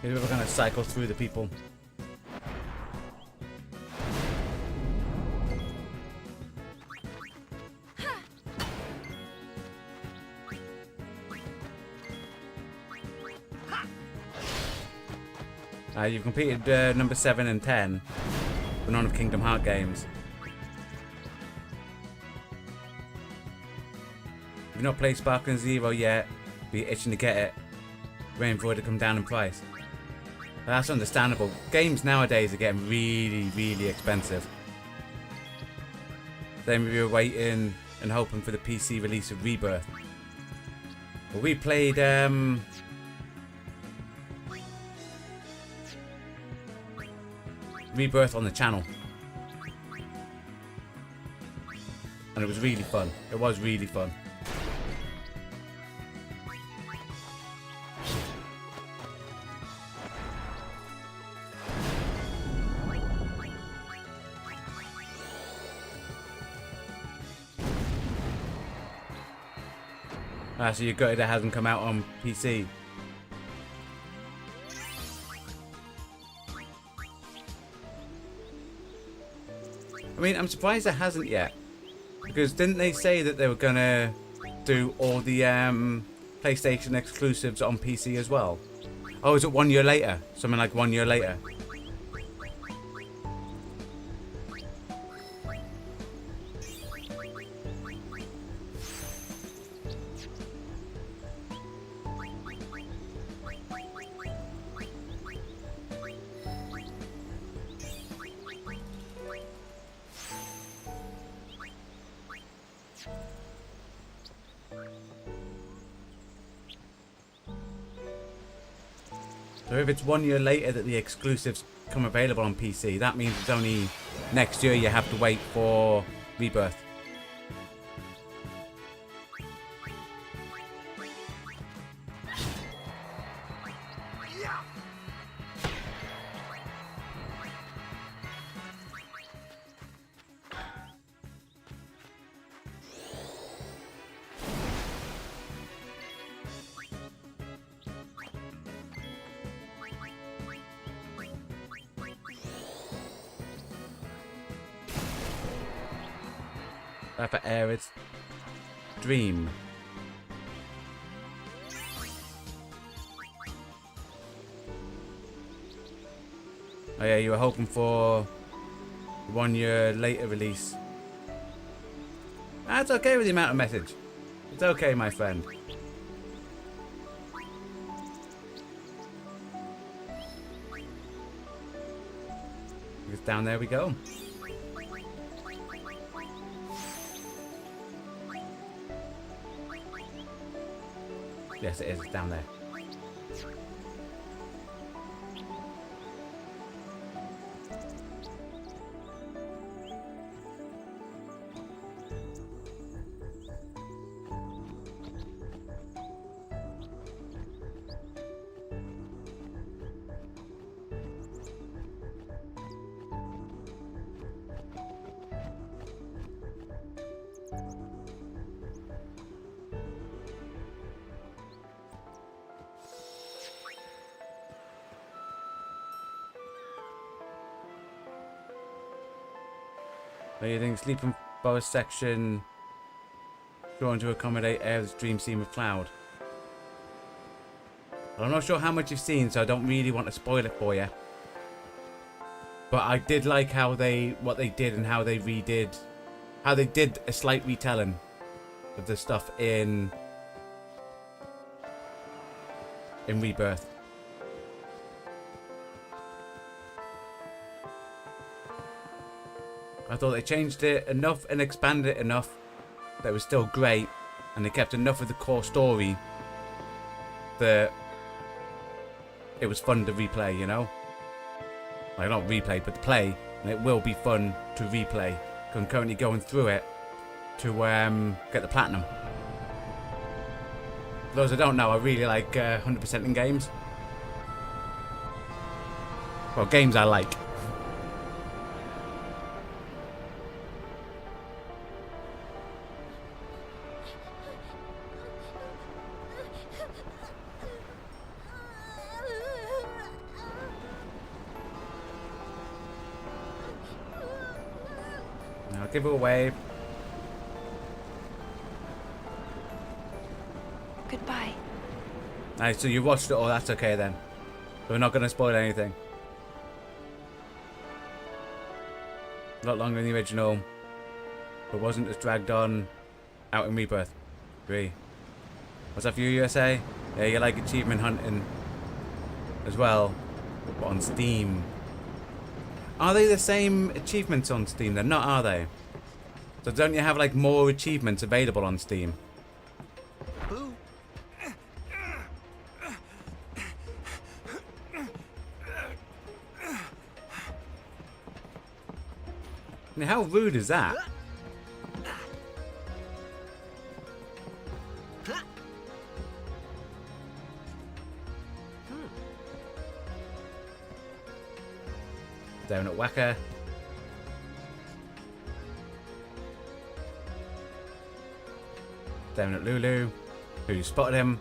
Maybe we're gonna cycle through the people. You've completed number 7 and 10, but none of Kingdom Hearts games. You've not played Sparkling Zero yet, but you're itching to get it, waiting for it to come down in price. That's understandable. Games nowadays are getting really, really expensive. Then we were waiting and hoping for the PC release of Rebirth. But we played Rebirth on the channel, and it was really fun. It was really fun. So you're gutted it hasn't come out on PC. I mean, I'm surprised it hasn't yet. Because didn't they say that they were gonna do all the PlayStation exclusives on PC as well? Oh, is it 1 year later? Something like 1 year later. So if it's 1 year later that the exclusives come available on PC, that means it's only next year you have to wait for Rebirth. For Arid's Dream. Oh yeah, you were hoping for 1 year later release. That's okay with the amount of message. It's okay, my friend. Because down there we go. Yes, it is. It's down there. What do you think? Sleeping forest section drawn to accommodate air of the dream scene with cloud. Well, I'm not sure how much you've seen, so I don't really want to spoil it for you. But I did like what they did and how they did a slight retelling of the stuff in Rebirth. I thought they changed it enough and expanded it enough that it was still great, and they kept enough of the core story that it was fun to replay, you know? Like, not replay, but to play, and it will be fun to replay. I'm currently going through it to get the platinum. For those that don't know, I really like 100% in games. Well, games I like. Now give her a wave. Goodbye. Nice, so you watched it all, that's okay then. We're not going to spoil anything. A lot longer than the original, but wasn't as dragged on out in Rebirth. Agree. What's that for you, USA? Yeah, you like achievement hunting as well, but on Steam. Are they the same achievements on Steam? They're not, are they? So don't you have like more achievements available on Steam? Now, how rude is that? Down at Waka. Down at Lulu, who spotted him.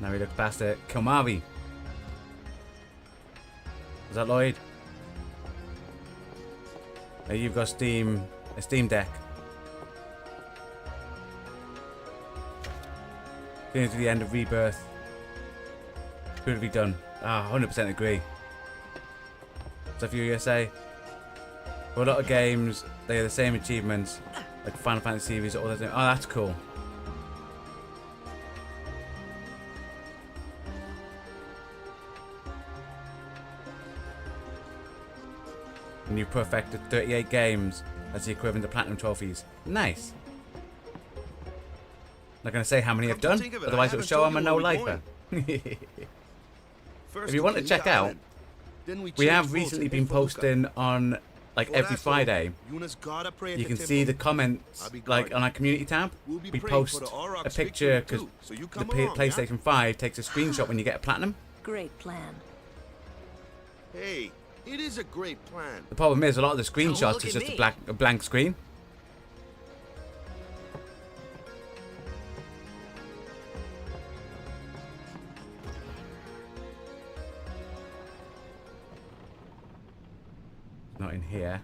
Now he looks past it. Kilmavi. Is that Lloyd? Now you've got a Steam Deck. Getting to the end of Rebirth. Who have we done? 100% agree. So for you, USA, for a lot of games, they are the same achievements, like Final Fantasy series, all that. Oh, that's cool. And you perfected 38 games as the equivalent to platinum trophies. Nice. Not gonna say how many I've done, otherwise it will show I'm a no lifer. If you want to check out, we have recently been posting on like every Friday. You can see the comments like on our community tab. We post a picture because the PlayStation 5 takes a screenshot when you get a platinum. Great plan. Hey, it is a great plan. The problem is a lot of the screenshots is just a blank screen. Not in here.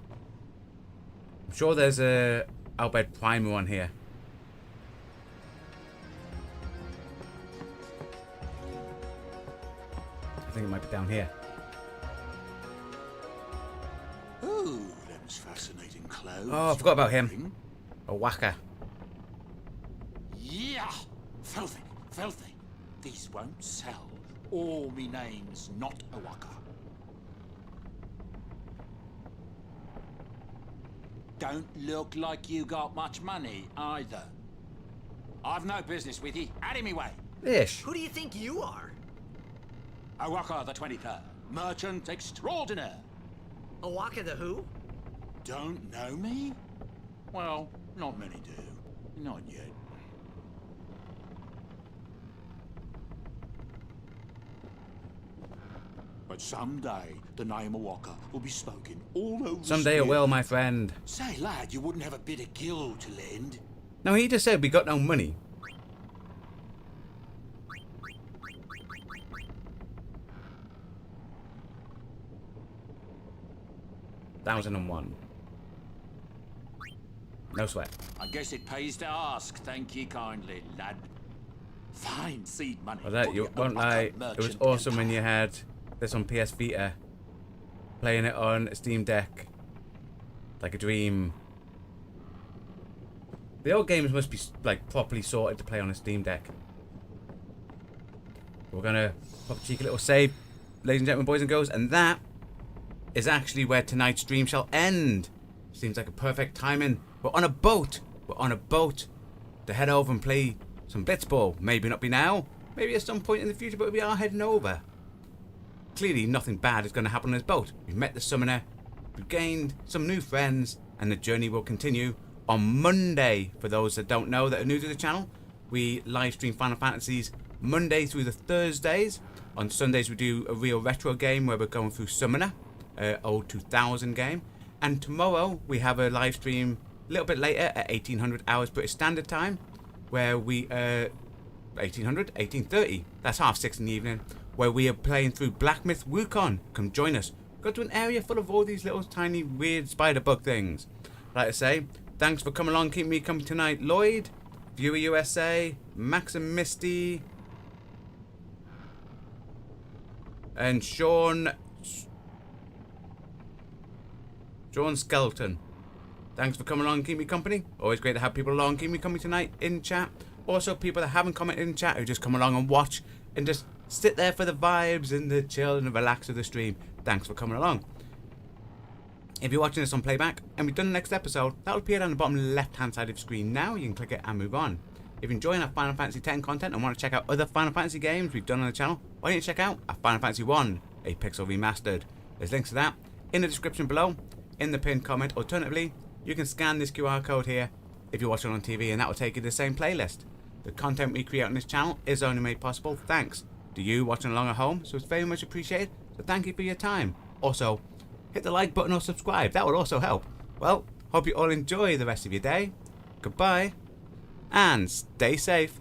I'm sure there's a Albed Primer on here. I think it might be down here. Ooh, them's fascinating clothes. Oh, I forgot about him. A Waka. Yeah! Filthy, filthy. These won't sell. All me name's not a Waka. Don't look like you got much money, either. I've no business with you. Out of me way. Ish. Who do you think you are? Awaka the 23rd. Merchant extraordinaire. Awaka the who? Don't know me? Well, not many do. Not yet. But someday, the name Awaka will be spoken all over. Someday it will, my friend. Say, lad, you wouldn't have a bit of gill to lend? No, he just said we got no money. $1,001. No sweat. I guess it pays to ask. Thank ye kindly, lad. Fine seed money. Well, that, you won't lie, it was awesome when you had this on PS Vita, playing it on a Steam Deck, like a dream. The old games must be like properly sorted to play on a Steam Deck. We're gonna pop a cheeky little save, ladies and gentlemen, boys and girls, and that is actually where tonight's stream shall end. Seems like a perfect timing. We're on a boat. We're on a boat to head over and play some Blitzball. Maybe not be now. Maybe at some point in the future, but we are heading over. Clearly, nothing bad is going to happen on this boat. We've met the summoner. We've gained some new friends, and the journey will continue on Monday. For those that don't know, that are new to the channel, we live stream Final Fantasies Monday through the Thursdays. On Sundays, we do a real retro game where we're going through Summoner, old 2000 game. And tomorrow, we have a live stream a little bit later at 1800 hours British Standard Time, where we 1830, that's 6:30 in the evening, where we are playing through Black Myth Wukon. Come join us. Go to an area full of all these little tiny weird spider bug things. Like I say, thanks for coming along, keep me company tonight. Lloyd, Viewer USA, Max and Misty, and Sean Skeleton. Thanks for coming along, keep me company. Always great to have people along, keep me company tonight in chat. Also, people that haven't commented in chat who just come along and watch and just sit there for the vibes and the chill and the relax of the stream. Thanks for coming along. If you're watching this on playback and we've done the next episode, that'll appear down the bottom left hand side of the screen now. You can click it and move on. If you're enjoying our Final Fantasy X content and want to check out other Final Fantasy games we've done on the channel, why don't you check out our Final Fantasy 1, a pixel remastered. There's links to that in the description below, in the pinned comment. Alternatively, you can scan this QR code here if you're watching on TV, and that will take you to the same playlist. The content we create on this channel is only made possible thanks to you watching along at home, so it's very much appreciated. So thank you for your time. Also, hit the like button or subscribe, that would also help. Well, hope you all enjoy the rest of your day. Goodbye, and stay safe.